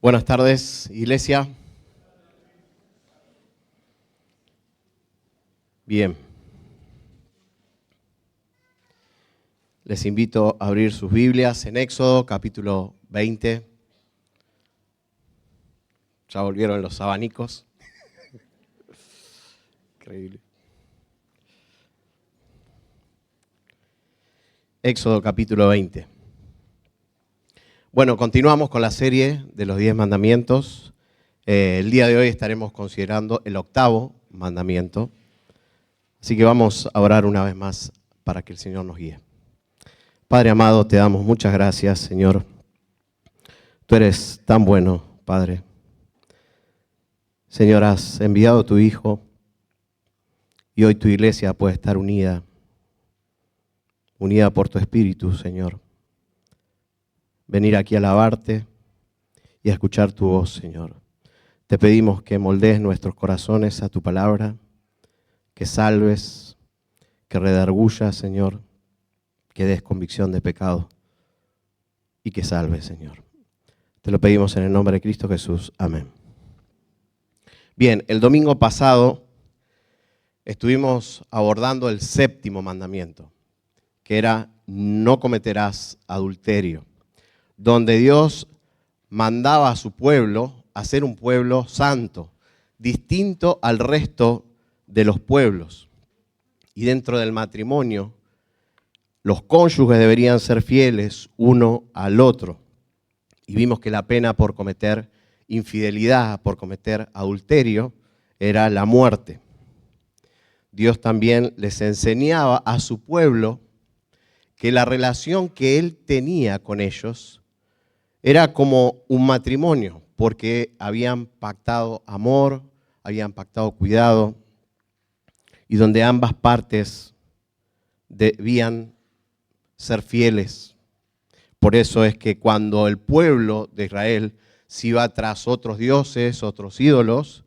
Buenas tardes, iglesia. Bien. Les invito a abrir sus Biblias en Éxodo, capítulo 20. Ya volvieron los abanicos. Increíble. Éxodo, capítulo 20. Bueno, continuamos con la serie de los 10 mandamientos. El día de hoy estaremos considerando el 8º mandamiento. Así que vamos a orar una vez más para que el Señor nos guíe. Padre amado, te damos muchas gracias, Señor. Tú eres tan bueno, Padre. Señor, has enviado a tu Hijo y hoy tu iglesia puede estar unida por tu Espíritu, Señor. Venir aquí a alabarte y a escuchar tu voz, Señor. Te pedimos que moldees nuestros corazones a tu palabra, que salves, que redargullas, Señor, que des convicción de pecado y que salves, Señor. Te lo pedimos en el nombre de Cristo Jesús. Amén. Bien, el domingo pasado estuvimos abordando el 7º mandamiento, que era no cometerás adulterio, donde Dios mandaba a su pueblo a ser un pueblo santo, distinto al resto de los pueblos. Y dentro del matrimonio, los cónyuges deberían ser fieles uno al otro. Y vimos que la pena por cometer infidelidad, por cometer adulterio, era la muerte. Dios también les enseñaba a su pueblo que la relación que Él tenía con ellos era como un matrimonio, porque habían pactado amor, habían pactado cuidado, y donde ambas partes debían ser fieles. Por eso es que cuando el pueblo de Israel se iba tras otros dioses, otros ídolos,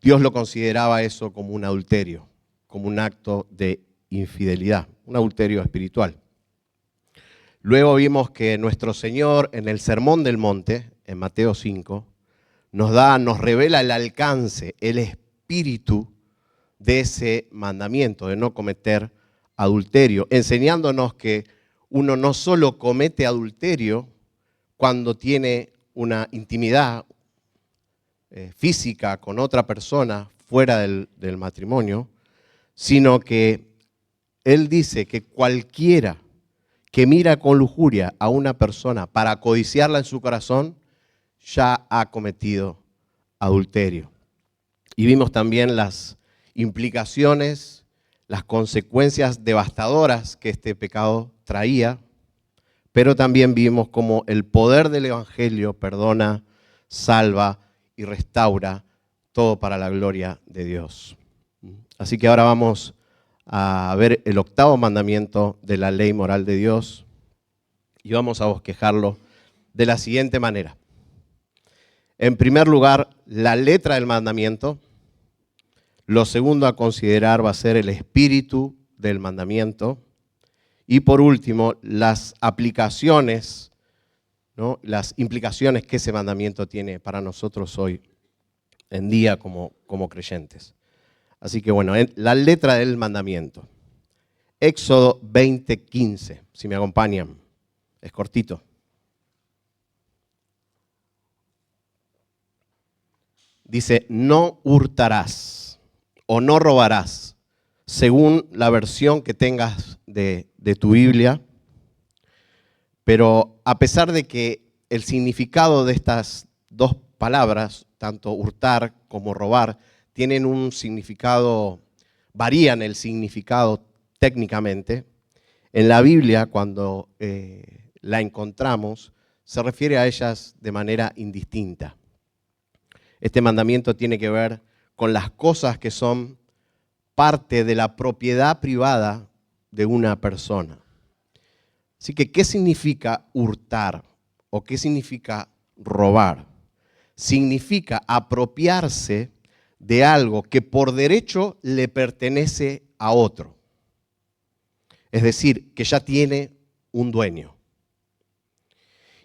Dios lo consideraba eso como un adulterio, como un acto de infidelidad, un adulterio espiritual. Luego vimos que nuestro Señor en el Sermón del Monte, en Mateo 5, nos revela el alcance, el espíritu de ese mandamiento, de no cometer adulterio, enseñándonos que uno no solo comete adulterio cuando tiene una intimidad física con otra persona fuera del matrimonio, sino que Él dice que cualquiera que mira con lujuria a una persona para codiciarla en su corazón, ya ha cometido adulterio. Y vimos también las implicaciones, las consecuencias devastadoras que este pecado traía, pero también vimos cómo el poder del Evangelio perdona, salva y restaura todo para la gloria de Dios. Así que ahora vamos a ver el 8º mandamiento de la ley moral de Dios y vamos a bosquejarlo de la siguiente manera. En primer lugar, la letra del mandamiento. Lo segundo a considerar va a ser el espíritu del mandamiento. Y por último, las aplicaciones, ¿no? Las implicaciones que ese mandamiento tiene para nosotros hoy en día como creyentes. Así que bueno, la letra del mandamiento. Éxodo 20:15, si me acompañan. Es cortito. Dice, no hurtarás o no robarás, según la versión que tengas de tu Biblia. Pero a pesar de que el significado de estas dos palabras, tanto hurtar como robar, tienen un significado, varían el significado técnicamente, en la Biblia cuando la encontramos se refiere a ellas de manera indistinta. Este mandamiento tiene que ver con las cosas que son parte de la propiedad privada de una persona. Así que, ¿qué significa hurtar o qué significa robar? Significa apropiarse de algo que por derecho le pertenece a otro. Es decir, que ya tiene un dueño.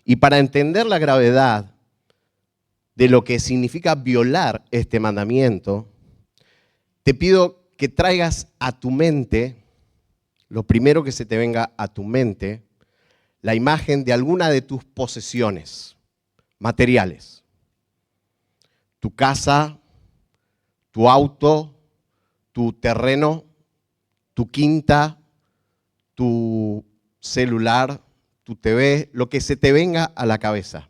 Y para entender la gravedad de lo que significa violar este mandamiento, te pido que traigas a tu mente, lo primero que se te venga a tu mente, la imagen de alguna de tus posesiones materiales. Tu casa, tu auto, tu terreno, tu quinta, tu celular, tu TV, lo que se te venga a la cabeza.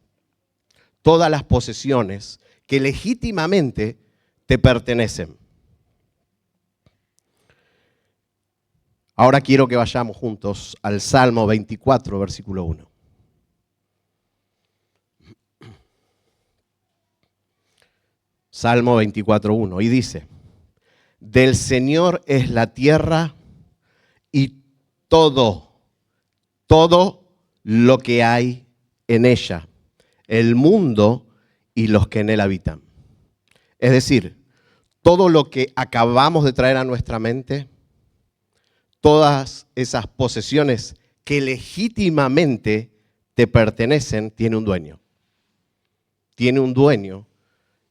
Todas las posesiones que legítimamente te pertenecen. Ahora quiero que vayamos juntos al Salmo 24, versículo 1. Salmo 24, 1. Y dice, del Señor es la tierra y todo lo que hay en ella, el mundo y los que en él habitan. Es decir, todo lo que acabamos de traer a nuestra mente, todas esas posesiones que legítimamente te pertenecen, tiene un dueño. Tiene un dueño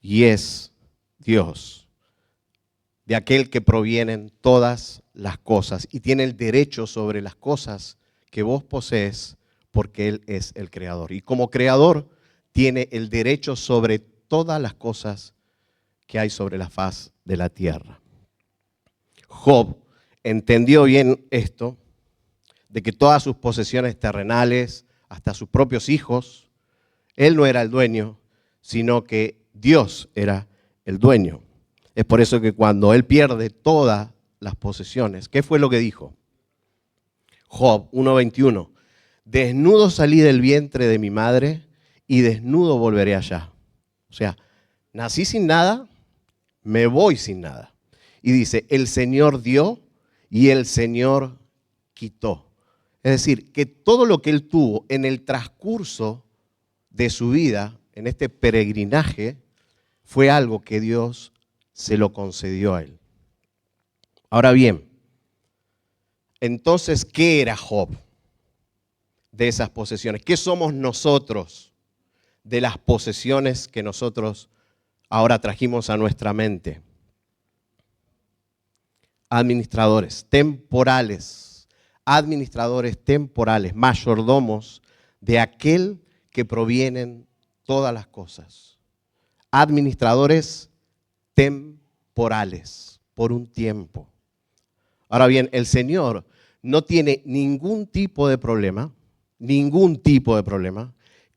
y es Dios, de aquel que provienen todas las cosas y tiene el derecho sobre las cosas que vos posees porque Él es el creador. Y como creador tiene el derecho sobre todas las cosas que hay sobre la faz de la tierra. Job entendió bien esto, de que todas sus posesiones terrenales, hasta sus propios hijos, él no era el dueño, sino que Dios era el dueño. Es por eso que cuando él pierde todas las posesiones, ¿qué fue lo que dijo? Job 1:21, desnudo salí del vientre de mi madre y desnudo volveré allá. O sea, nací sin nada, me voy sin nada. Y dice, el Señor dio y el Señor quitó. Es decir, que todo lo que él tuvo en el transcurso de su vida, en este peregrinaje, fue algo que Dios se lo concedió a él. Ahora bien, entonces, ¿qué era Job de esas posesiones? ¿Qué somos nosotros de las posesiones que nosotros ahora trajimos a nuestra mente? Administradores temporales, mayordomos de aquel que provienen todas las cosas. Administradores temporales, por un tiempo. Ahora bien, el Señor no tiene ningún tipo de problema,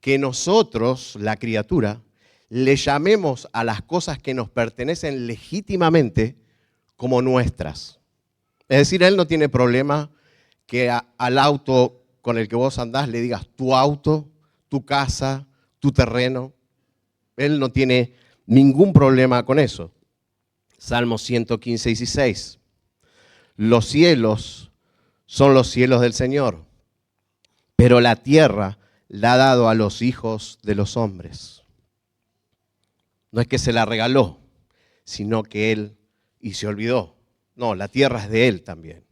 que nosotros, la criatura, le llamemos a las cosas que nos pertenecen legítimamente como nuestras. Es decir, Él no tiene problema que al auto con el que vos andás le digas tu auto, tu casa, tu terreno. Él no tiene ningún problema con eso. Salmo 115, 16. Los cielos son los cielos del Señor, pero la tierra la ha dado a los hijos de los hombres. No es que se la regaló, sino que Él y se olvidó. No, la tierra es de Él también,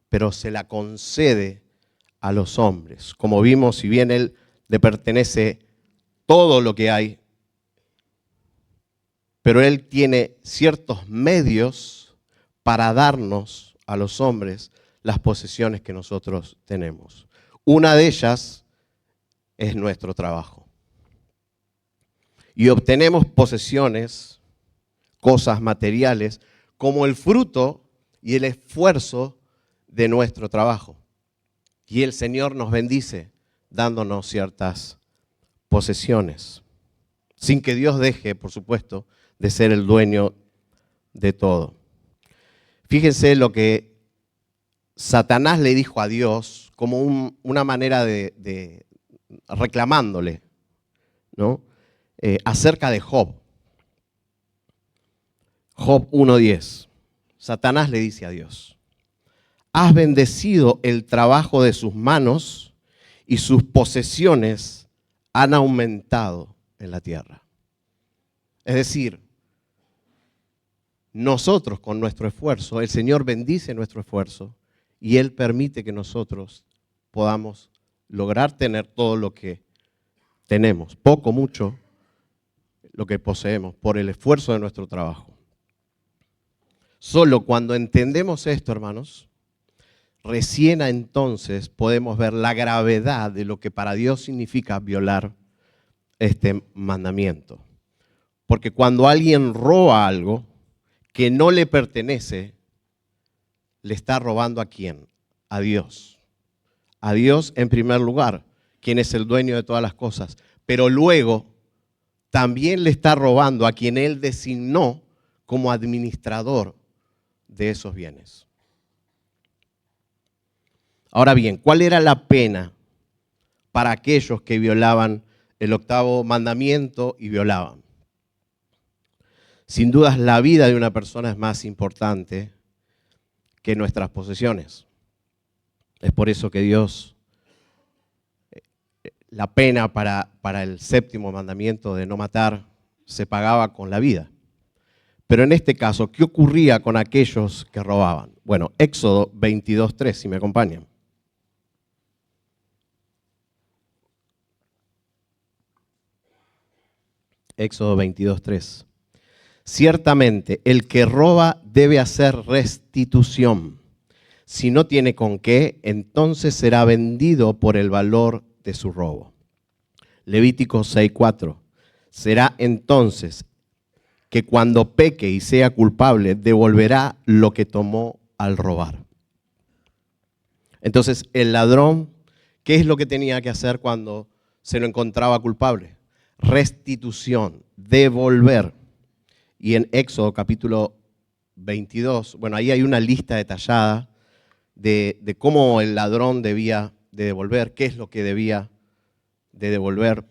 pero se la concede a los hombres. Como vimos, si bien Él le pertenece todo lo que hay, pero Él tiene ciertos medios para darnos a los hombres las posesiones que nosotros tenemos. Una de ellas es nuestro trabajo. Y obtenemos posesiones, cosas materiales, como el fruto y el esfuerzo de nuestro trabajo. Y el Señor nos bendice dándonos ciertas posesiones, sin que Dios deje, por supuesto, de ser el dueño de todo. Fíjense lo que Satanás le dijo a Dios como una manera de reclamándole, ¿no? Acerca de Job. Job 1:10. Satanás le dice a Dios, has bendecido el trabajo de sus manos y sus posesiones han aumentado en la tierra. Es decir, nosotros con nuestro esfuerzo, el Señor bendice nuestro esfuerzo y Él permite que nosotros podamos lograr tener todo lo que tenemos, poco, mucho, lo que poseemos, por el esfuerzo de nuestro trabajo. Solo cuando entendemos esto, hermanos, recién entonces podemos ver la gravedad de lo que para Dios significa violar este mandamiento. Porque cuando alguien roba algo que no le pertenece, le está robando ¿a quién? A Dios. A Dios en primer lugar, quien es el dueño de todas las cosas. Pero luego también le está robando a quien Él designó como administrador de esos bienes. Ahora bien, ¿cuál era la pena para aquellos que violaban el octavo mandamiento y violaban? Sin dudas, la vida de una persona es más importante que nuestras posesiones. Es por eso que Dios, la pena para el séptimo mandamiento de no matar, se pagaba con la vida. Pero en este caso, ¿qué ocurría con aquellos que robaban? Bueno, Éxodo 22:3, si me acompañan. Éxodo 22:3. Ciertamente, el que roba debe hacer restitución. Si no tiene con qué, entonces será vendido por el valor de su robo. Levítico 6:4. Será entonces que cuando peque y sea culpable, devolverá lo que tomó al robar. Entonces, el ladrón, ¿qué es lo que tenía que hacer cuando se lo encontraba culpable? Restitución, devolver. Y en Éxodo capítulo 22, bueno, ahí hay una lista detallada de cómo el ladrón debía de devolver, qué es lo que debía de devolver.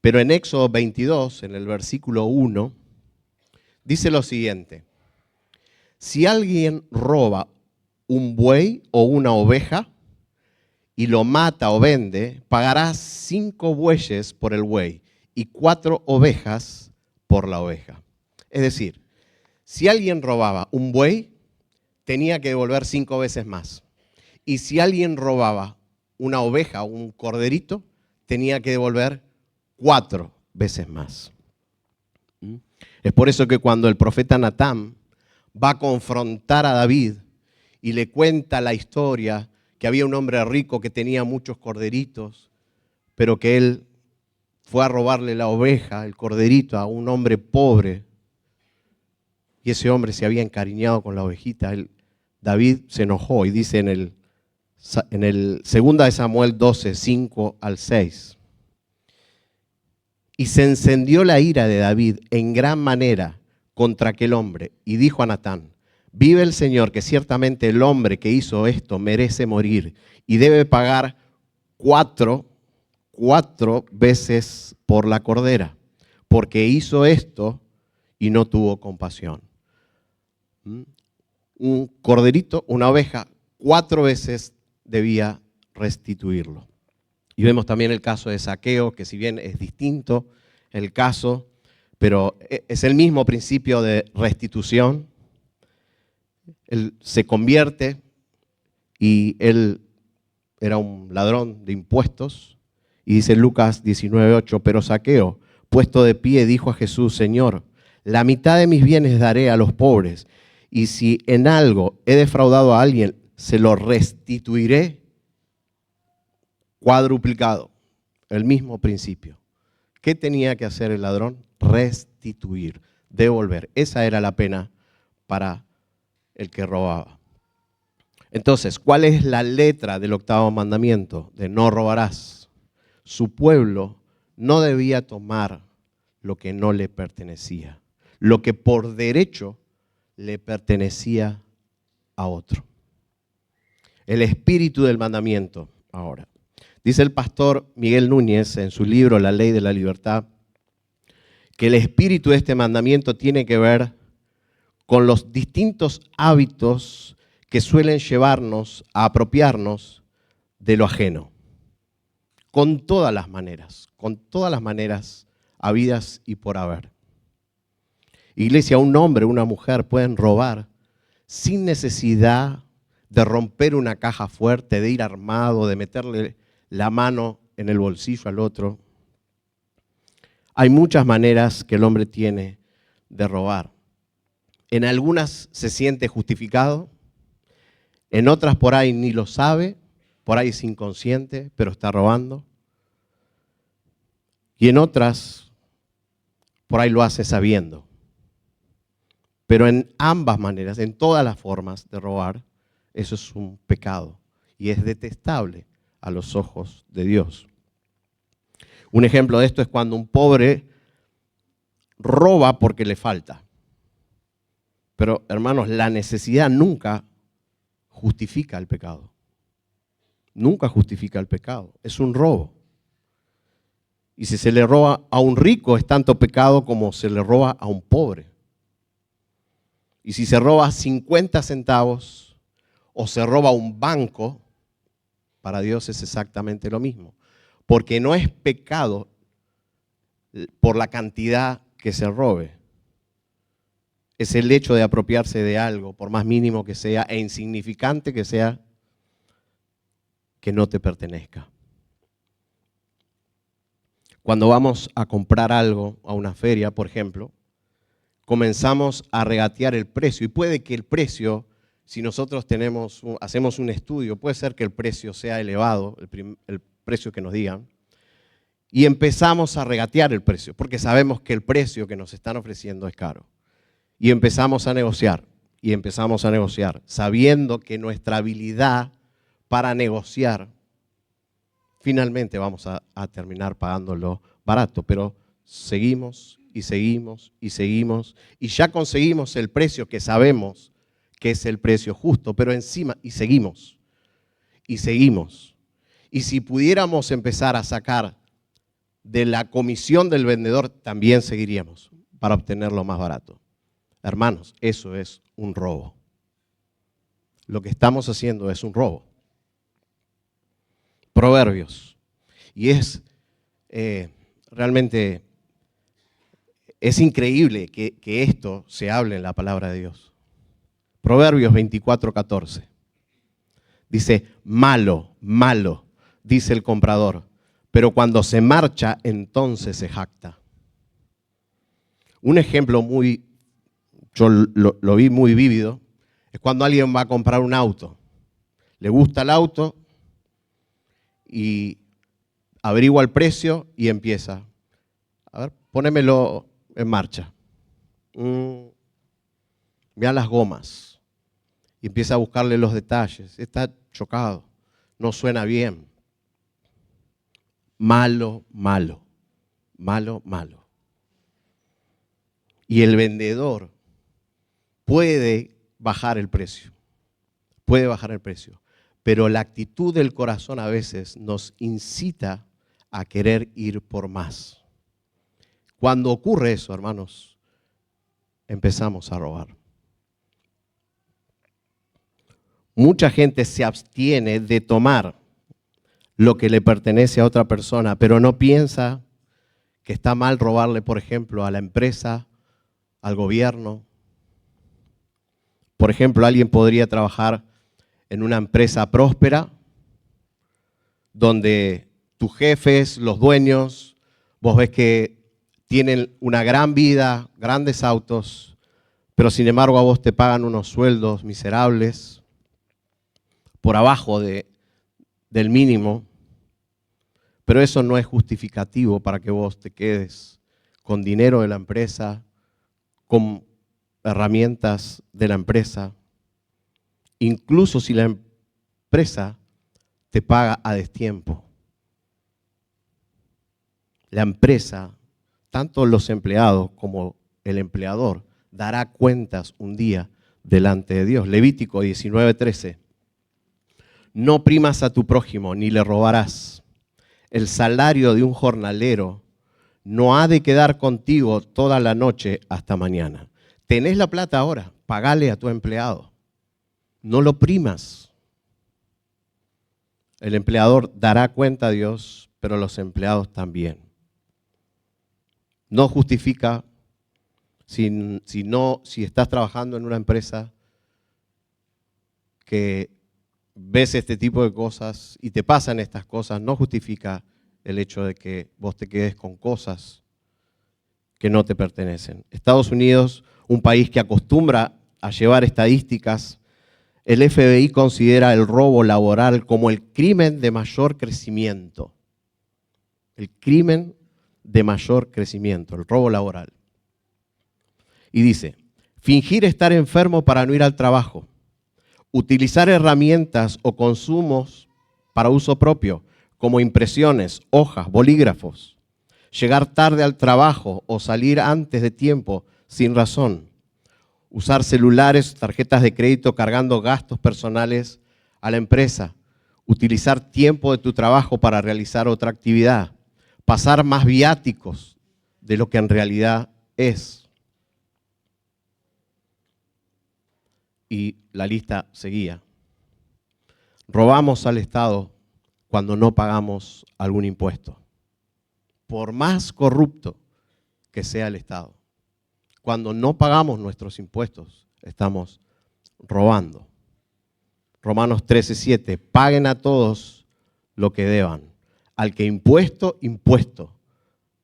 Pero en Éxodo 22, en el versículo 1, dice lo siguiente: si alguien roba un buey o una oveja y lo mata o vende, pagará 5 bueyes por el buey y 4 ovejas por la oveja. Es decir, si alguien robaba un buey, tenía que devolver 5 veces más. Y si alguien robaba una oveja o un corderito, tenía que devolver 4 veces más. Es por eso que cuando el profeta Natán va a confrontar a David y le cuenta la historia que había un hombre rico que tenía muchos corderitos, pero que él fue a robarle la oveja, el corderito, a un hombre pobre, y ese hombre se había encariñado con la ovejita, David se enojó y dice en el 2 de Samuel 12, 5 al 6. Y se encendió la ira de David en gran manera contra aquel hombre y dijo a Natán: vive el Señor, que ciertamente el hombre que hizo esto merece morir y debe pagar 4 veces por la cordera, porque hizo esto y no tuvo compasión. Un corderito, una oveja, 4 veces debía restituirlo. Y vemos también el caso de Zaqueo, que si bien es distinto el caso, pero es el mismo principio de restitución. Él se convierte y él era un ladrón de impuestos. Y dice Lucas 19:8, pero Zaqueo, puesto de pie, dijo a Jesús: Señor, la mitad de mis bienes daré a los pobres, y si en algo he defraudado a alguien, se lo restituiré cuadruplicado. El mismo principio. ¿Qué tenía que hacer el ladrón? Restituir, devolver. Esa era la pena para el que robaba. Entonces, ¿cuál es la letra del octavo mandamiento? De no robarás. Su pueblo no debía tomar lo que no le pertenecía, lo que por derecho le pertenecía a otro. El espíritu del mandamiento ahora. Dice el pastor Miguel Núñez en su libro La Ley de la Libertad que el espíritu de este mandamiento tiene que ver con los distintos hábitos que suelen llevarnos a apropiarnos de lo ajeno, con todas las maneras habidas y por haber. Iglesia, un hombre, una mujer pueden robar sin necesidad de romper una caja fuerte, de ir armado, de meterle la mano en el bolsillo al otro. Hay muchas maneras que el hombre tiene de robar. En algunas se siente justificado, en otras por ahí ni lo sabe, por ahí es inconsciente, pero está robando. Y en otras por ahí lo hace sabiendo. Pero en ambas maneras, en todas las formas de robar, eso es un pecado y es detestable a los ojos de Dios. Un ejemplo de esto es cuando un pobre roba porque le falta. Pero, hermanos, la necesidad nunca justifica el pecado. Nunca justifica el pecado. Es un robo. Y si se le roba a un rico es tanto pecado como se le roba a un pobre. Y si se roba 50 centavos o se roba un banco, para Dios es exactamente lo mismo. Porque no es pecado por la cantidad que se robe. Es el hecho de apropiarse de algo, por más mínimo que sea e insignificante que sea, que no te pertenezca. Cuando vamos a comprar algo a una feria, por ejemplo, comenzamos a regatear el precio y puede que el precio, si nosotros hacemos un estudio, puede ser que el precio sea elevado, el precio que nos digan, y empezamos a regatear el precio, porque sabemos que el precio que nos están ofreciendo es caro. Y empezamos a negociar, sabiendo que nuestra habilidad para negociar, finalmente vamos a terminar pagándolo barato, pero seguimos y seguimos y seguimos, y ya conseguimos el precio que sabemos que es el precio justo, pero encima, y seguimos, y seguimos. Y si pudiéramos empezar a sacar de la comisión del vendedor, también seguiríamos para obtenerlo más barato. Hermanos, eso es un robo. Lo que estamos haciendo es un robo. Proverbios. Y es realmente, es increíble que esto se hable en la palabra de Dios. Proverbios 24:14. Dice, malo, malo, dice el comprador, pero cuando se marcha, entonces se jacta. Un ejemplo yo lo vi muy vívido, es cuando alguien va a comprar un auto. Le gusta el auto y averigua el precio y empieza. A ver, ponémelo en marcha. Mira las gomas. Y empieza a buscarle los detalles. Está chocado. No suena bien. Malo, malo. Malo, malo. Y el vendedor puede bajar el precio. Puede bajar el precio. Pero la actitud del corazón a veces nos incita a querer ir por más. Cuando ocurre eso, hermanos, empezamos a robar. Mucha gente se abstiene de tomar lo que le pertenece a otra persona, pero no piensa que está mal robarle, por ejemplo, a la empresa, al gobierno. Por ejemplo, alguien podría trabajar en una empresa próspera, donde tus jefes, los dueños, vos ves que tienen una gran vida, grandes autos, pero sin embargo a vos te pagan unos sueldos miserables, por abajo del mínimo, pero eso no es justificativo para que vos te quedes con dinero de la empresa, con herramientas de la empresa, incluso si la empresa te paga a destiempo. La empresa, tanto los empleados como el empleador, dará cuentas un día delante de Dios. Levítico 19:13. No oprimas a tu prójimo, ni le robarás. El salario de un jornalero no ha de quedar contigo toda la noche hasta mañana. Tenés la plata ahora, pagale a tu empleado. No lo oprimas. El empleador dará cuenta a Dios, pero los empleados también. No justifica si estás trabajando en una empresa que ves este tipo de cosas y te pasan estas cosas, no justifica el hecho de que vos te quedes con cosas que no te pertenecen. Estados Unidos, un país que acostumbra a llevar estadísticas, el FBI considera el robo laboral como el crimen de mayor crecimiento. El crimen de mayor crecimiento, el robo laboral. Y dice, fingir estar enfermo para no ir al trabajo, utilizar herramientas o consumos para uso propio, como impresiones, hojas, bolígrafos, llegar tarde al trabajo o salir antes de tiempo sin razón, usar celulares, tarjetas de crédito cargando gastos personales a la empresa, utilizar tiempo de tu trabajo para realizar otra actividad, pasar más viáticos de lo que en realidad es. Y la lista seguía. Robamos al Estado cuando no pagamos algún impuesto, por más corrupto que sea el Estado. Cuando no pagamos nuestros impuestos, estamos robando. Romanos 13:7, paguen a todos lo que deban. Al que impuesto, impuesto.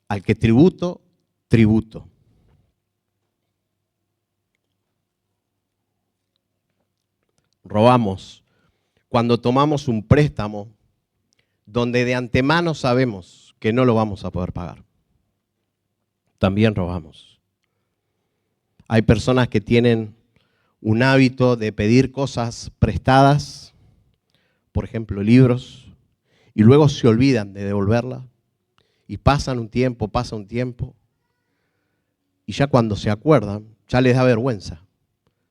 Al que tributo, tributo. Robamos cuando tomamos un préstamo donde de antemano sabemos que no lo vamos a poder pagar. También robamos. Hay personas que tienen un hábito de pedir cosas prestadas, por ejemplo, libros, y luego se olvidan de devolverlas, y pasa un tiempo, y ya cuando se acuerdan, ya les da vergüenza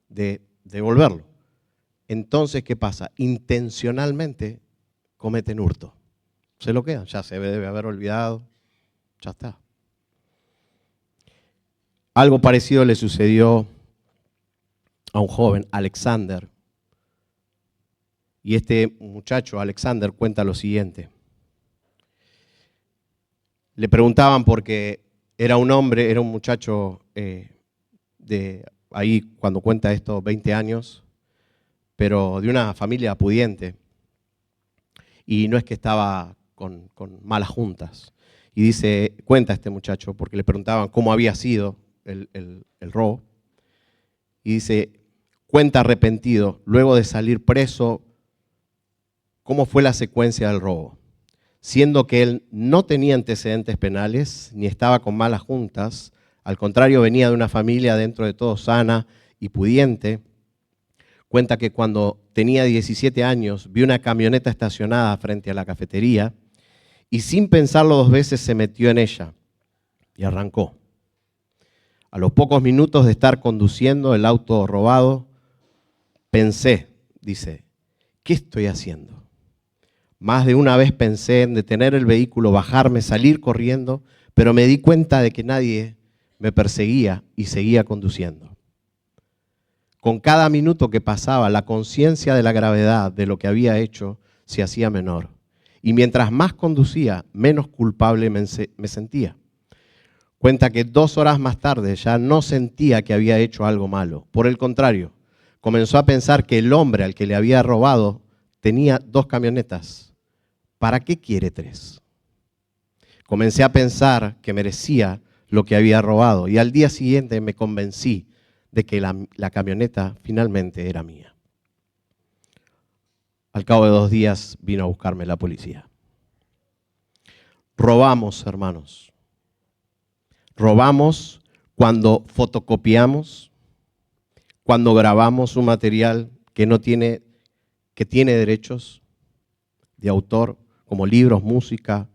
de devolverlo. Entonces, ¿qué pasa? Intencionalmente cometen hurto. Se lo quedan, ya se debe haber olvidado, ya está. Algo parecido le sucedió a un joven, Alexander. Y este muchacho, Alexander, cuenta lo siguiente. Le preguntaban porque era un hombre, era un muchacho de ahí, cuando cuenta esto, 20 años, pero de una familia pudiente. Y no es que estaba con malas juntas. Y dice, cuenta este muchacho, porque le preguntaban cómo había sido el robo. Y dice, cuenta arrepentido, luego de salir preso, cómo fue la secuencia del robo. Siendo que él no tenía antecedentes penales, ni estaba con malas juntas, al contrario, venía de una familia dentro de todo sana y pudiente. Cuenta que cuando tenía 17 años, vio una camioneta estacionada frente a la cafetería y sin pensarlo dos veces se metió en ella y arrancó. A los pocos minutos de estar conduciendo el auto robado, pensé, dice, ¿qué estoy haciendo? Más de una vez pensé en detener el vehículo, bajarme, salir corriendo, pero me di cuenta de que nadie me perseguía y seguía conduciendo. Con cada minuto que pasaba, la conciencia de la gravedad de lo que había hecho se hacía menor. Y mientras más conducía, menos culpable me sentía. Cuenta que 2 horas más tarde ya no sentía que había hecho algo malo. Por el contrario, comenzó a pensar que el hombre al que le había robado tenía 2 camionetas. ¿Para qué quiere 3? Comencé a pensar que merecía lo que había robado y al día siguiente me convencí de que la camioneta finalmente era mía. Al cabo de 2 días vino a buscarme la policía. Robamos, hermanos. Robamos cuando fotocopiamos, cuando grabamos un material que tiene derechos de autor, como libros, música,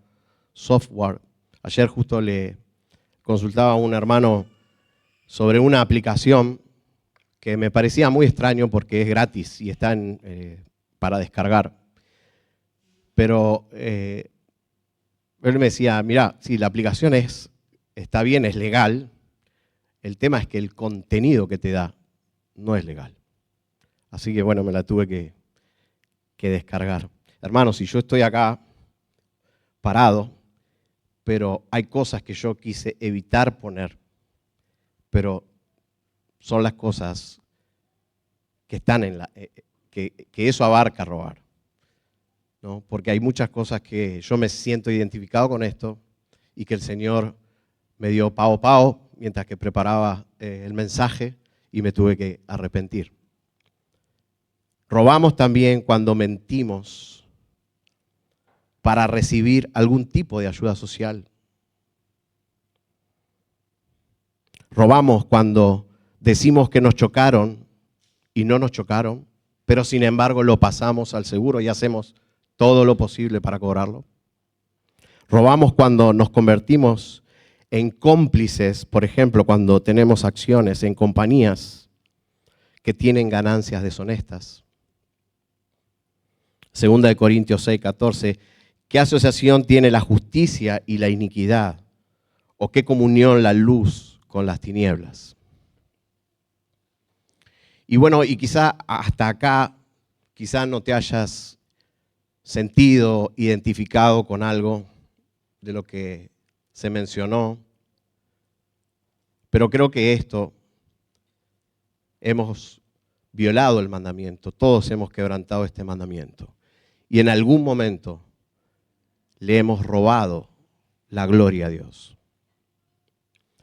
software. Ayer justo le consultaba a un hermano sobre una aplicación que me parecía muy extraño porque es gratis y está para descargar. Pero él me decía, mirá, si la aplicación está bien, es legal, el tema es que el contenido que te da no es legal. Así que bueno, me la tuve que descargar. Hermanos, si yo estoy acá parado, pero hay cosas que yo quise evitar poner, pero son las cosas que están que eso abarca robar, ¿no? Porque hay muchas cosas que yo me siento identificado con esto y que el Señor me dio pao mientras que preparaba el mensaje y me tuve que arrepentir. Robamos también cuando mentimos para recibir algún tipo de ayuda social. Robamos cuando decimos que nos chocaron y no nos chocaron, pero sin embargo lo pasamos al seguro y hacemos todo lo posible para cobrarlo. Robamos cuando nos convertimos en cómplices, por ejemplo, cuando tenemos acciones en compañías que tienen ganancias deshonestas. Segunda de Corintios 6:14, ¿qué asociación tiene la justicia y la iniquidad? ¿O qué comunión la luz con las tinieblas? Y bueno, y quizá hasta acá, quizá no te hayas sentido identificado con algo de lo que se mencionó, pero creo que hemos violado el mandamiento, todos hemos quebrantado este mandamiento. Y en algún momento le hemos robado la gloria a Dios.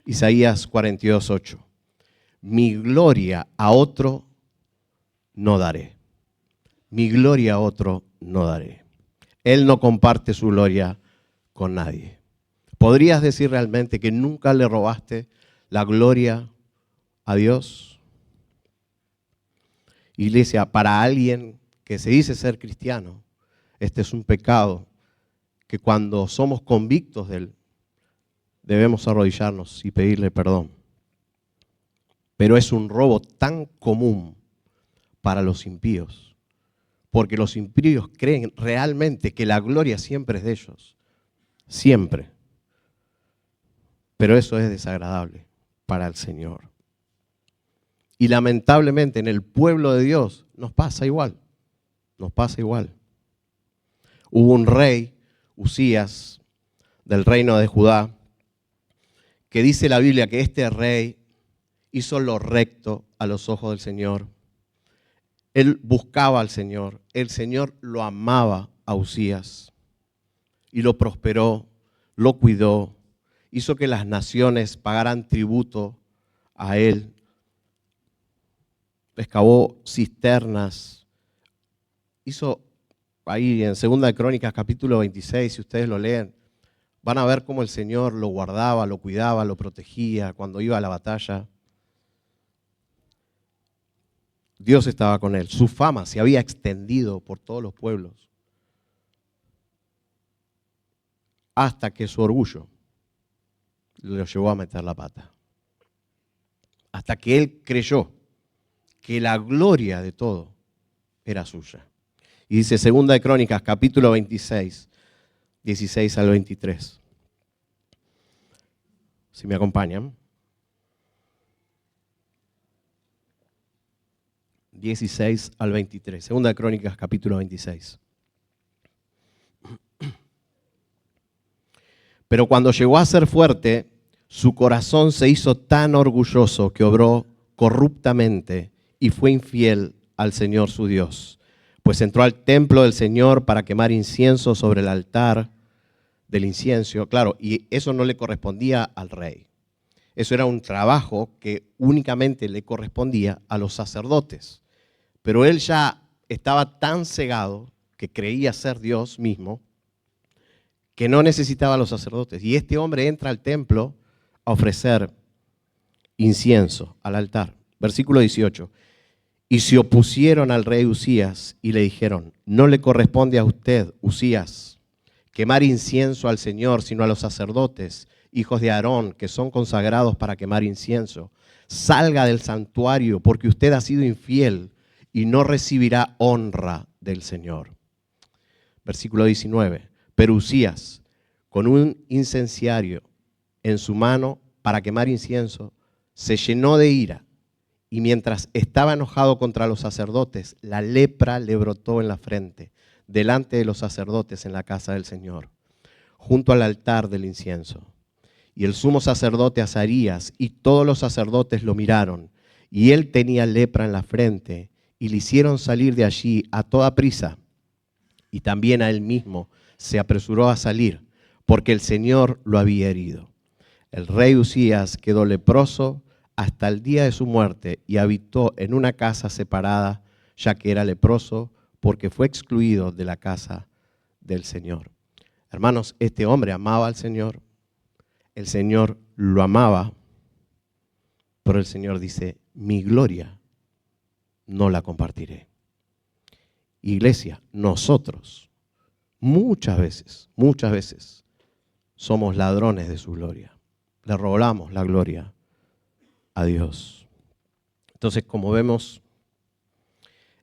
Isaías 42:8. Mi gloria a otro no daré. Mi gloria a otro no daré. Él no comparte su gloria con nadie. ¿Podrías decir realmente que nunca le robaste la gloria a Dios? Iglesia, para alguien que se dice ser cristiano, este es un pecado que cuando somos convictos de él, debemos arrodillarnos y pedirle perdón. Pero es un robo tan común para los impíos, porque los impíos creen realmente que la gloria siempre es de ellos, siempre. Pero eso es desagradable para el Señor. Y lamentablemente en el pueblo de Dios nos pasa igual, nos pasa igual. Hubo un rey, Usías, del reino de Judá, que dice la Biblia que este rey hizo lo recto a los ojos del Señor. Él buscaba al Señor, el Señor lo amaba a Usías y lo prosperó, lo cuidó, hizo que las naciones pagaran tributo a él, excavó cisternas, hizo ahí en 2 de Crónicas capítulo 26, si ustedes lo leen, van a ver cómo el Señor lo guardaba, lo cuidaba, lo protegía cuando iba a la batalla. Dios estaba con él, su fama se había extendido por todos los pueblos, hasta que su orgullo lo llevó a meter la pata. Hasta que él creyó que la gloria de todo era suya. Y dice 2 de Crónicas, capítulo 26, 16 al 23. Si me acompañan. 16 al 23. 2 de Crónicas, capítulo 26. Pero cuando llegó a ser fuerte, su corazón se hizo tan orgulloso que obró corruptamente y fue infiel al Señor su Dios. Pues entró al templo del Señor para quemar incienso sobre el altar del incienso. Claro, y eso no le correspondía al rey. Eso era un trabajo que únicamente le correspondía a los sacerdotes. Pero él ya estaba tan cegado que creía ser Dios mismo que no necesitaba a los sacerdotes. Y este hombre entra al templo a ofrecer incienso al altar. Versículo 18. Y se opusieron al rey Usías y le dijeron, no le corresponde a usted, Usías, quemar incienso al Señor, sino a los sacerdotes, hijos de Aarón, que son consagrados para quemar incienso. Salga del santuario, porque usted ha sido infiel y no recibirá honra del Señor. Versículo 19. Pero Usías, con un incenciario en su mano para quemar incienso, se llenó de ira. Y mientras estaba enojado contra los sacerdotes, la lepra le brotó en la frente, delante de los sacerdotes en la casa del Señor, junto al altar del incienso. Y el sumo sacerdote Azarías y todos los sacerdotes lo miraron, y él tenía lepra en la frente, y le hicieron salir de allí a toda prisa. Y también a él mismo se apresuró a salir, porque el Señor lo había herido. El rey Usías quedó leproso hasta el día de su muerte y habitó en una casa separada, ya que era leproso, porque fue excluido de la casa del Señor. Hermanos, este hombre amaba al Señor, el Señor lo amaba, pero el Señor dice, mi gloria no la compartiré. Iglesia, nosotros muchas veces somos ladrones de su gloria. Le robamos la gloria a Dios. Entonces, como vemos,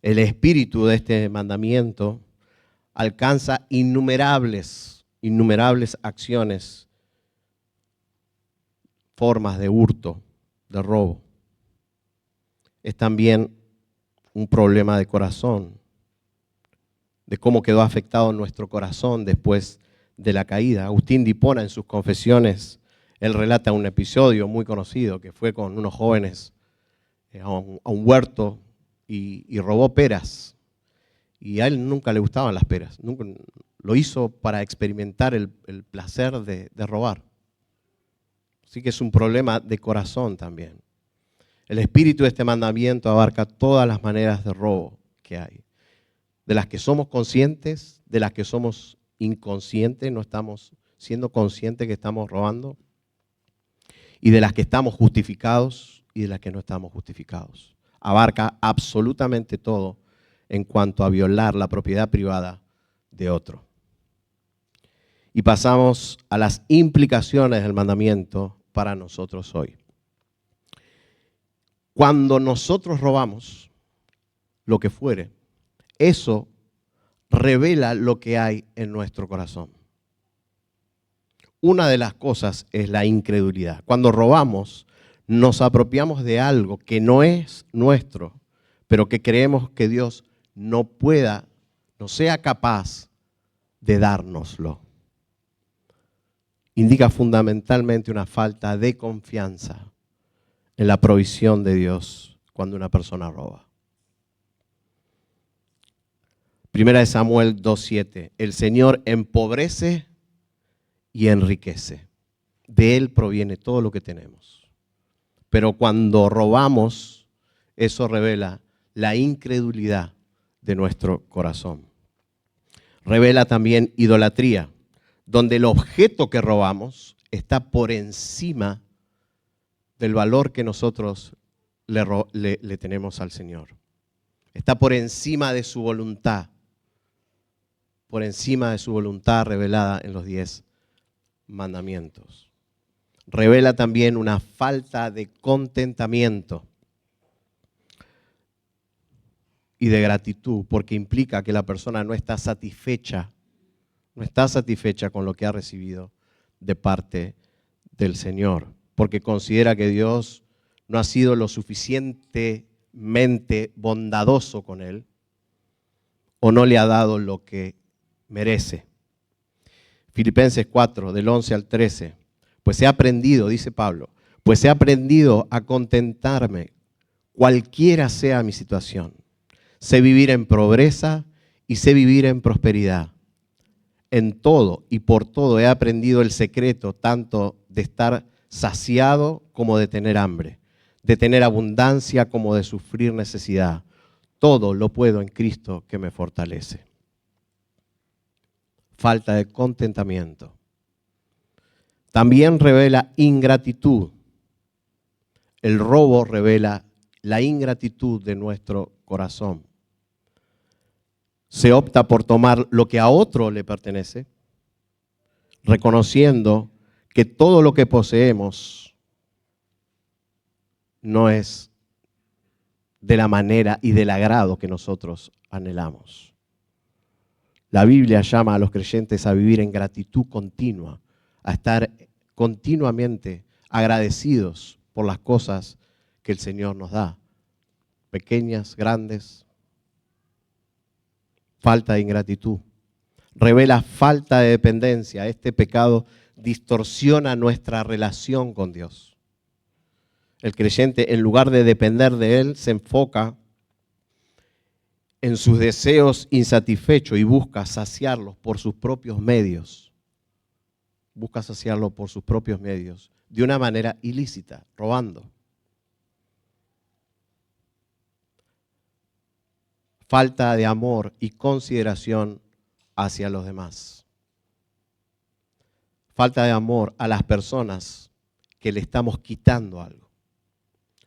el espíritu de este mandamiento alcanza innumerables acciones, formas de hurto, de robo. Es también un problema de corazón, de cómo quedó afectado nuestro corazón después de la caída. Agustín de Hipona, en sus confesiones, él relata un episodio muy conocido que fue con unos jóvenes a un huerto y robó peras. Y a él nunca le gustaban las peras. Nunca, lo hizo para experimentar el placer de robar. Así que es un problema de corazón también. El espíritu de este mandamiento abarca todas las maneras de robo que hay. De las que somos conscientes, de las que somos inconscientes, no estamos siendo conscientes que estamos robando, y de las que estamos justificados y de las que no estamos justificados. Abarca absolutamente todo en cuanto a violar la propiedad privada de otro. Y pasamos a las implicaciones del mandamiento para nosotros hoy. Cuando nosotros robamos lo que fuere, eso revela lo que hay en nuestro corazón. Una de las cosas es la incredulidad. Cuando robamos, nos apropiamos de algo que no es nuestro, pero que creemos que Dios no sea capaz de dárnoslo. Indica fundamentalmente una falta de confianza en la provisión de Dios cuando una persona roba. Primera de Samuel 2:7. El Señor empobrece y enriquece. De Él proviene todo lo que tenemos. Pero cuando robamos, eso revela la incredulidad de nuestro corazón. Revela también idolatría, donde el objeto que robamos está por encima del valor que nosotros le tenemos al Señor. Está por encima de su voluntad. Por encima de su voluntad revelada en los 10 mandamientos. Revela también una falta de contentamiento y de gratitud, porque implica que la persona no está satisfecha con lo que ha recibido de parte del Señor, porque considera que Dios no ha sido lo suficientemente bondadoso con él o no le ha dado lo que merece. Filipenses 4, del 11 al 13. Pues he aprendido, dice Pablo, pues he aprendido a contentarme cualquiera sea mi situación. Sé vivir en pobreza y sé vivir en prosperidad. En todo y por todo he aprendido el secreto tanto de estar saciado como de tener hambre, de tener abundancia como de sufrir necesidad. Todo lo puedo en Cristo que me fortalece. Falta de contentamiento. También revela ingratitud. El robo revela la ingratitud de nuestro corazón. Se opta por tomar lo que a otro le pertenece, reconociendo que todo lo que poseemos no es de la manera y del agrado que nosotros anhelamos. La Biblia llama a los creyentes a vivir en gratitud continua, a estar continuamente agradecidos por las cosas que el Señor nos da, pequeñas, grandes. Falta de ingratitud. Revela falta de dependencia. Este pecado distorsiona nuestra relación con Dios. El creyente, en lugar de depender de Él, se enfoca en sus deseos insatisfechos y busca saciarlos por sus propios medios. busca saciarlo por sus propios medios, de una manera ilícita, robando. Falta de amor y consideración hacia los demás. Falta de amor a las personas que le estamos quitando algo.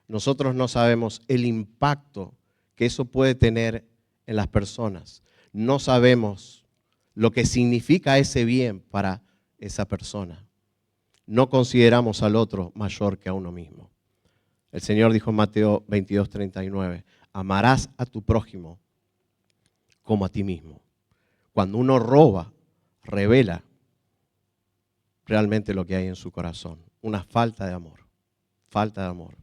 Nosotros no sabemos el impacto que eso puede tener en las personas. No sabemos lo que significa ese bien para esa persona. No consideramos al otro mayor que a uno mismo. El Señor dijo en Mateo 22:39, amarás a tu prójimo como a ti mismo. Cuando uno roba, revela realmente lo que hay en su corazón. Una falta de amor. Falta de amor.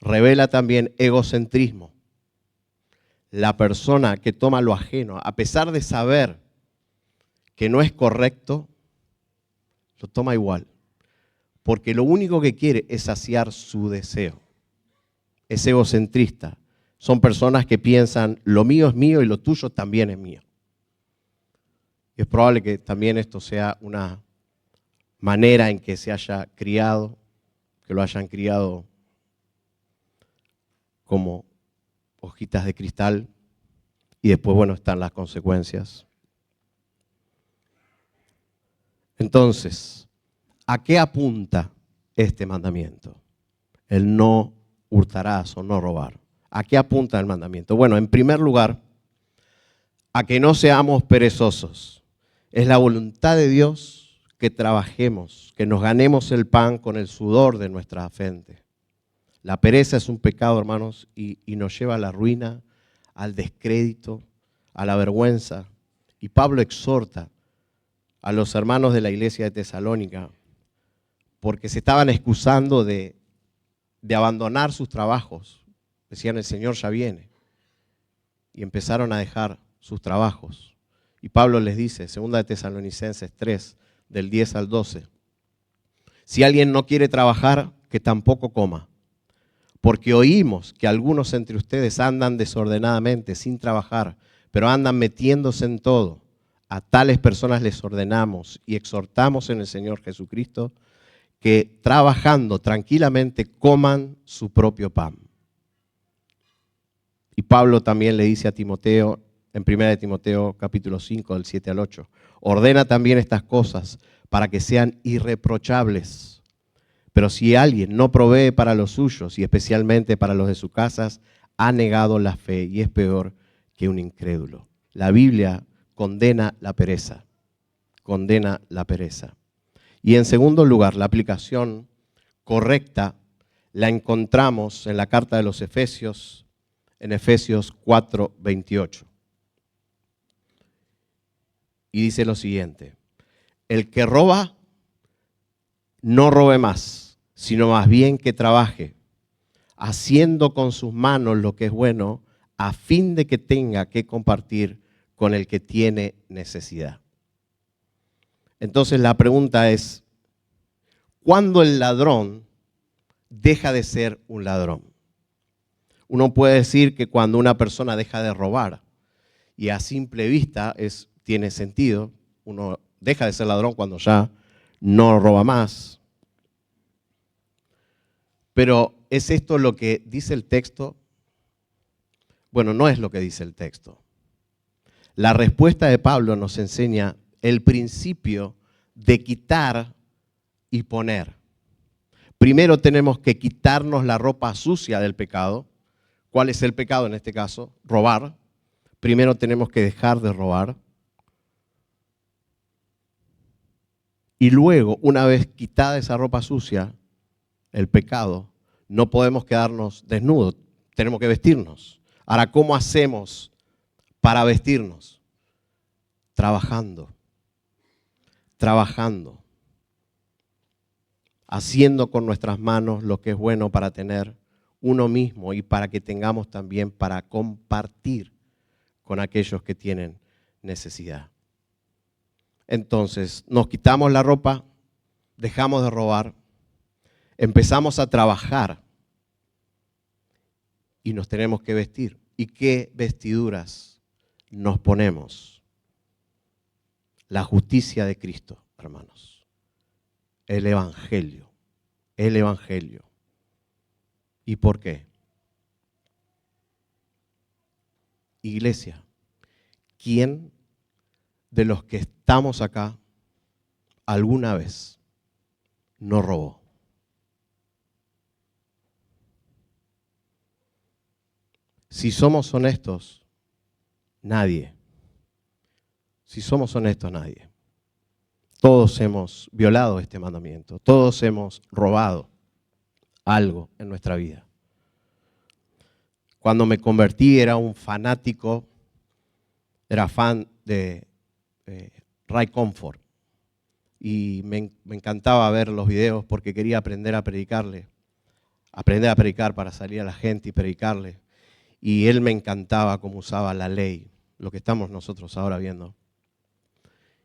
Revela también egocentrismo. La persona que toma lo ajeno, a pesar de saber que no es correcto, lo toma igual. Porque lo único que quiere es saciar su deseo. Es egocentrista. Son personas que piensan, lo mío es mío y lo tuyo también es mío. Y es probable que también esto sea una manera en que se haya criado, que lo hayan criado como hojitas de cristal, y después, bueno, están las consecuencias. Entonces, ¿a qué apunta este mandamiento? El no hurtarás o no robar. ¿A qué apunta el mandamiento? Bueno, en primer lugar, a que no seamos perezosos. Es la voluntad de Dios que trabajemos, que nos ganemos el pan con el sudor de nuestra frente. La pereza es un pecado, hermanos, y nos lleva a la ruina, al descrédito, a la vergüenza. Y Pablo exhorta a los hermanos de la iglesia de Tesalónica porque se estaban excusando de abandonar sus trabajos. Decían, el Señor ya viene. Y empezaron a dejar sus trabajos. Y Pablo les dice, 2 de Tesalonicenses 3, del 10 al 12, si alguien no quiere trabajar, que tampoco coma. Porque oímos que algunos entre ustedes andan desordenadamente, sin trabajar, pero andan metiéndose en todo. A tales personas les ordenamos y exhortamos en el Señor Jesucristo que trabajando tranquilamente coman su propio pan. Y Pablo también le dice a Timoteo, en 1 Timoteo capítulo 5, del 7 al 8, ordena también estas cosas para que sean irreprochables. Pero si alguien no provee para los suyos, y especialmente para los de sus casas, ha negado la fe y es peor que un incrédulo. La Biblia condena la pereza, condena la pereza. Y en segundo lugar, la aplicación correcta la encontramos en la carta de los Efesios, en Efesios 4:28. Y dice lo siguiente, el que roba, no robe más, sino más bien que trabaje, haciendo con sus manos lo que es bueno, a fin de que tenga que compartir con el que tiene necesidad. Entonces la pregunta es, ¿cuándo el ladrón deja de ser un ladrón? Uno puede decir que cuando una persona deja de robar, y a simple vista tiene sentido, uno deja de ser ladrón cuando ya no roba más. Pero ¿es esto lo que dice el texto? Bueno, no es lo que dice el texto. La respuesta de Pablo nos enseña el principio de quitar y poner. Primero tenemos que quitarnos la ropa sucia del pecado. ¿Cuál es el pecado en este caso? Robar. Primero tenemos que dejar de robar. Y luego, una vez quitada esa ropa sucia, el pecado, no podemos quedarnos desnudos, tenemos que vestirnos. Ahora, ¿cómo hacemos para vestirnos? Trabajando, haciendo con nuestras manos lo que es bueno para tener uno mismo y para que tengamos también para compartir con aquellos que tienen necesidad. Entonces, nos quitamos la ropa, dejamos de robar, empezamos a trabajar y nos tenemos que vestir. ¿Y qué vestiduras nos ponemos? La justicia de Cristo. hermanos. El Evangelio. El Evangelio. ¿Y por qué? Iglesia, ¿quién de los que estamos acá alguna vez no robó? Si somos honestos, nadie. Si somos honestos, nadie. Todos hemos violado este mandamiento. Todos hemos robado algo en nuestra vida. Cuando me convertí era un fanático, era fan de Ray Comfort. Y me encantaba ver los videos porque quería aprender a predicarle. Aprender a predicar para salir a la gente y predicarle. Y él me encantaba cómo usaba la ley, lo que estamos nosotros ahora viendo.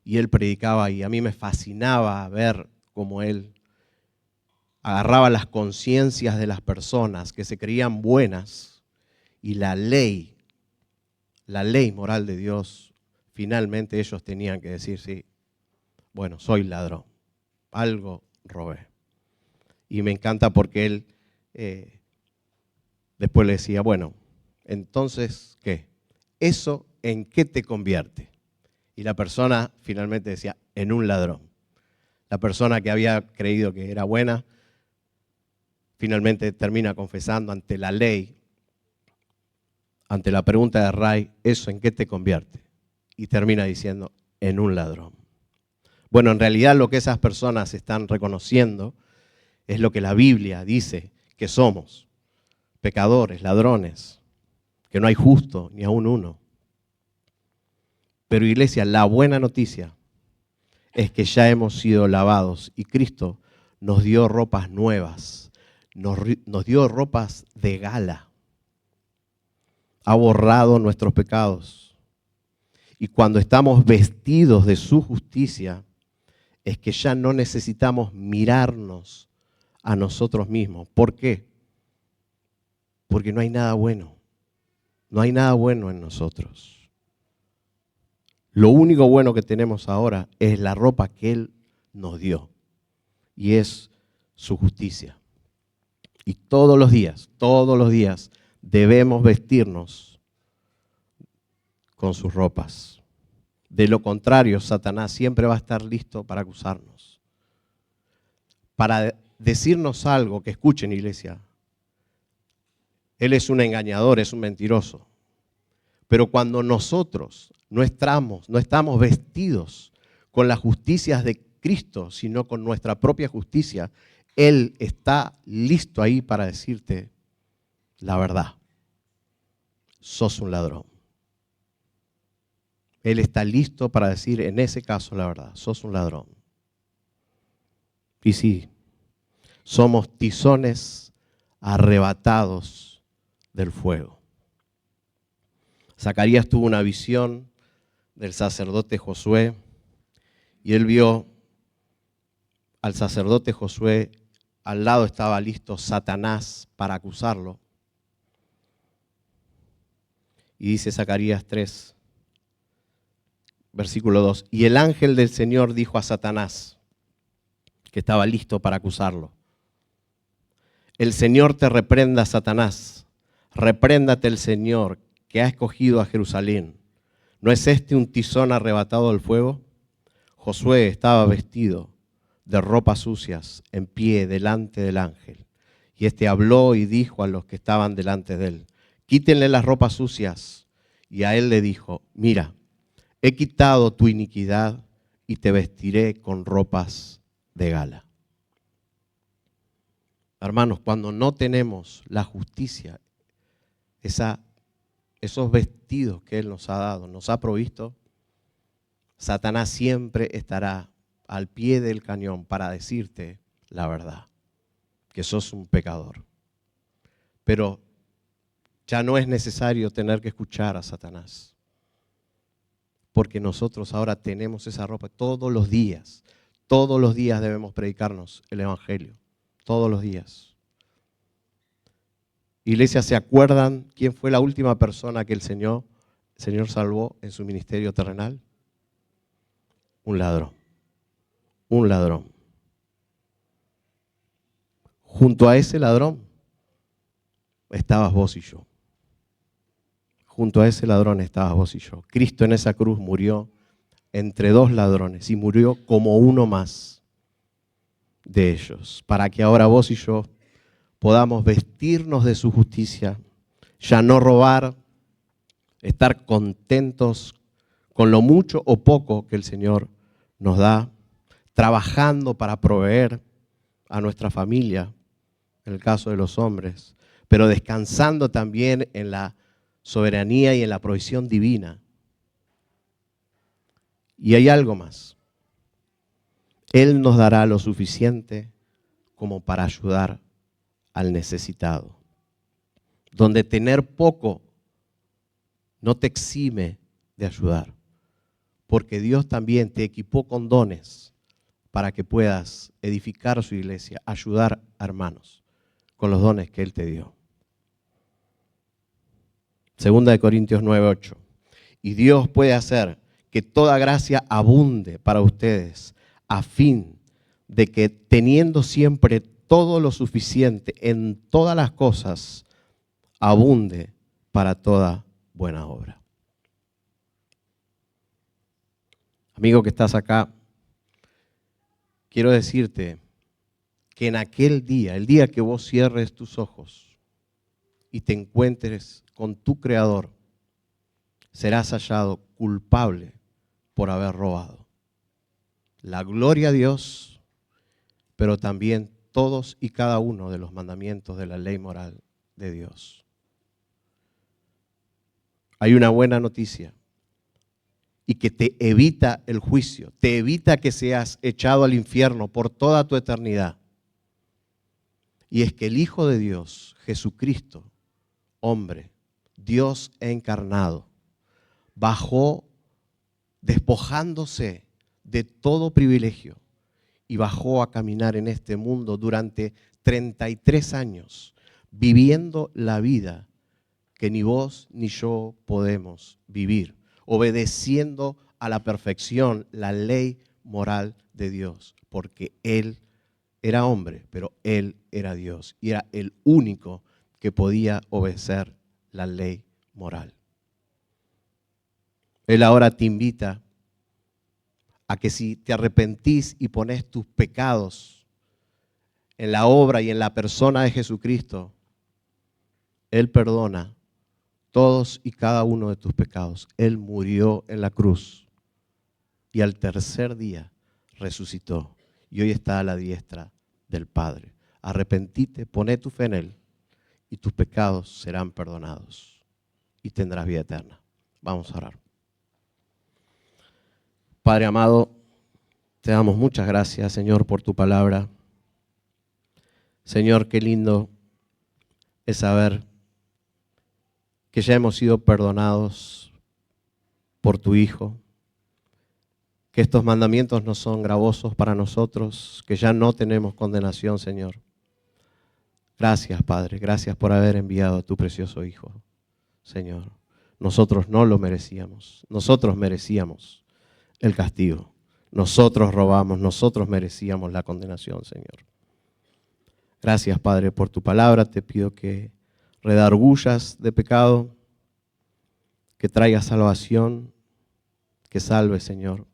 Y él predicaba y a mí me fascinaba ver cómo él agarraba las conciencias de las personas que se creían buenas y la ley moral de Dios, finalmente ellos tenían que decir, sí, bueno, soy ladrón, algo robé. Y me encanta porque él después le decía, bueno, entonces, ¿qué? ¿Eso en qué te convierte? Y la persona finalmente decía, en un ladrón. La persona que había creído que era buena, finalmente termina confesando ante la ley, ante la pregunta de Ray, ¿eso en qué te convierte? Y termina diciendo, en un ladrón. Bueno, en realidad lo que esas personas están reconociendo es lo que la Biblia dice que somos, pecadores, ladrones, que no hay justo ni aún uno. Pero iglesia, la buena noticia es que ya hemos sido lavados y Cristo nos dio ropas nuevas, nos dio ropas de gala, ha borrado nuestros pecados. Y cuando estamos vestidos de su justicia, es que ya no necesitamos mirarnos a nosotros mismos. ¿Por qué? Porque no hay nada bueno. No hay nada bueno en nosotros. Lo único bueno que tenemos ahora es la ropa que Él nos dio. Y es su justicia. Y todos los días debemos vestirnos con sus ropas. De lo contrario, Satanás siempre va a estar listo para acusarnos. Para decirnos algo, que escuchen, iglesia. Él es un engañador, es un mentiroso. Pero cuando nosotros no estamos vestidos con las justicias de Cristo, sino con nuestra propia justicia, Él está listo ahí para decirte la verdad. Sos un ladrón. Él está listo para decir en ese caso la verdad. Sos un ladrón. Y sí, somos tizones arrebatados del fuego. Zacarías tuvo una visión del sacerdote Josué y él vio al sacerdote Josué, al lado estaba listo Satanás para acusarlo. Y dice Zacarías 3, versículo 2, y el ángel del Señor dijo a Satanás, que estaba listo para acusarlo, el Señor te reprenda, Satanás, repréndate el Señor que ha escogido a Jerusalén. ¿No es este un tizón arrebatado del fuego? Josué estaba vestido de ropas sucias, en pie delante del ángel. Y este habló y dijo a los que estaban delante de él, quítenle las ropas sucias. Y a él le dijo, mira, he quitado tu iniquidad y te vestiré con ropas de gala. Hermanos, cuando no tenemos la justicia, esos vestidos que Él nos ha dado, nos ha provisto, Satanás siempre estará al pie del cañón para decirte la verdad, que sos un pecador. Pero ya no es necesario tener que escuchar a Satanás, porque nosotros ahora tenemos esa ropa todos los días debemos predicarnos el Evangelio, todos los días. Iglesia, ¿se acuerdan quién fue la última persona que el Señor salvó en su ministerio terrenal? Un ladrón. un ladrón. Junto a ese ladrón estabas vos y yo. Junto a ese ladrón estabas vos y yo. Cristo en esa cruz murió entre dos ladrones y murió como uno más de ellos, para que ahora vos y yo podamos vestirnos de su justicia, ya no robar, estar contentos con lo mucho o poco que el Señor nos da, trabajando para proveer a nuestra familia, en el caso de los hombres, pero descansando también en la soberanía y en la provisión divina. Y hay algo más. Él nos dará lo suficiente como para ayudar al necesitado. Donde tener poco no te exime de ayudar, porque Dios también te equipó con dones para que puedas edificar su iglesia, ayudar a hermanos con los dones que Él te dio. Segunda de Corintios 9:8. Y Dios puede hacer que toda gracia abunde para ustedes, a fin de que teniendo siempre todo lo suficiente en todas las cosas, abunde para toda buena obra. Amigo que estás acá, quiero decirte que en aquel día, el día que vos cierres tus ojos y te encuentres con tu Creador, serás hallado culpable por haber robado. La gloria a Dios, pero también todos y cada uno de los mandamientos de la ley moral de Dios. Hay una buena noticia y que te evita el juicio, te evita que seas echado al infierno por toda tu eternidad. Y es que el Hijo de Dios, Jesucristo, hombre, Dios encarnado, bajó despojándose de todo privilegio y bajó a caminar en este mundo durante 33 años, viviendo la vida que ni vos ni yo podemos vivir, obedeciendo a la perfección la ley moral de Dios, porque Él era hombre, pero Él era Dios y era el único que podía obedecer la ley moral. Él ahora te invita a que si te arrepentís y pones tus pecados en la obra y en la persona de Jesucristo, Él perdona todos y cada uno de tus pecados. Él murió en la cruz y al tercer día resucitó y hoy está a la diestra del Padre. Arrepentite, poné tu fe en Él y tus pecados serán perdonados y tendrás vida eterna. Vamos a orar. Padre amado, te damos muchas gracias, Señor, por tu palabra. Señor, qué lindo es saber que ya hemos sido perdonados por tu Hijo, que estos mandamientos no son gravosos para nosotros, que ya no tenemos condenación, Señor. Gracias, Padre, gracias por haber enviado a tu precioso Hijo, Señor. Nosotros no lo merecíamos, nosotros merecíamos el castigo. Nosotros robamos, nosotros merecíamos la condenación, Señor. Gracias, Padre, por tu palabra. Te pido que redargullas de pecado, que traigas salvación, que salves, Señor,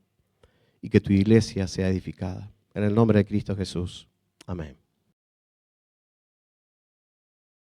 y que tu iglesia sea edificada. En el nombre de Cristo Jesús. Amén.